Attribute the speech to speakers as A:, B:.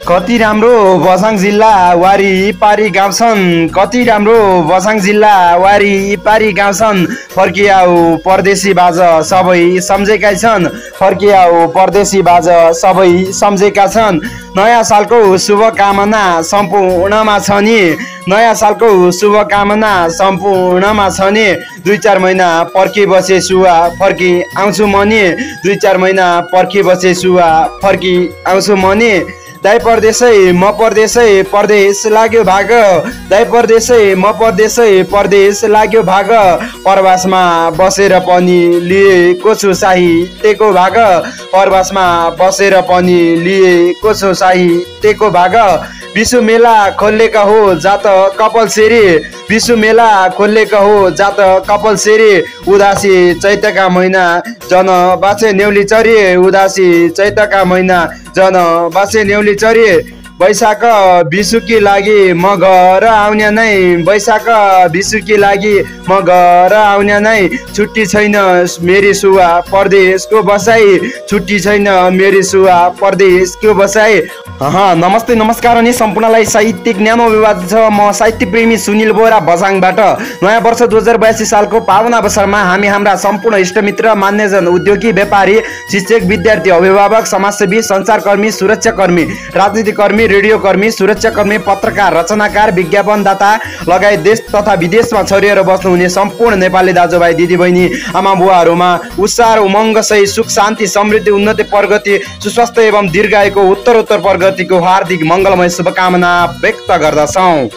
A: कति राम्रो बझाङ जिल्ला वारिपारी गाउँ छन्। कति राम्रो बझाङ जिल्ला वारिपारी गाउँ छन्। फर्किआऊ परदेशी बाज सबै सम्झेका छन्। फर्किआऊ परदेशी बाज सबै सम्झेका छन्। नयाँ सालको शुभकामना सम्पूर्णमा छ नि। नयाँ सालको शुभकामना सम्पूर्णमा छ नि। 2-4 महिना पर्खी बसे सुवा फर्की आउँछु म नि। 2-4 महिना पर्खी बसे सुवा फर्की आउँछु म नि। दाइ परदेशै म परदेशै परदेश लाग्यो भाग। दाइ परदेशै म परदेशै परदेश लाग्यो भाग। प्रवासमा बसेर पनि लिएको छु साहित्यको भाग। प्रवासमा बसेर पनि लिएको छु साहित्यको भाग। विशु मेला खोलेका हो जात कपाल सेरी। विशु मेला खोलेका हो जात कपाल सेरी। उदासी चैतका महिना जन बाछे न्युली चरी। उदासी चैतका महिना जन बाछे न्युली चरी। वैशाख विशुकी लागि म घर आउने नै। वैशाख विशुकी लागि म घर आउने नै। छुट्टी छैन मेरी सुवा परदेशको बसाई। छुट्टी छैन मेरी सुवा परदेशको बसाई। नमस्ते नमस्कार अनि सम्पूर्णलाई साहित्यिक न्यानो अभिवादन छ। म साहित्य प्रेमी सुनिल बोरा बझाङबाट। नयाँ वर्ष 2082 सालको पावन अवसरमा हामी हाम्रा सम्पूर्ण इष्टमित्र मान्यजन उद्योगी व्यापारी शिक्षक विद्यार्थी अभिभावक समाजसेवी सञ्चारकर्मी सुरक्षाकर्मी राजनीतिकर्मी रेडियोकर्मी सुरक्षाकर्मी पत्रकार रचनाकार विज्ञापनदाता लगायत देश तथा विदेशमा छरिएर बस्नुहुने सम्पूर्ण नेपाली दाजुभाइ दिदीबहिनी आमा बुवाहरूमा उत्साह उमङ्ग सही सुख शान्ति समृद्धि उन्नति प्रगति सुस्वास्थ्य एवं दीर्घायुको उत्तरोत्तर प्रगतिको हार्दिक मङ्गलमय शुभकामना व्यक्त गर्दछौँ।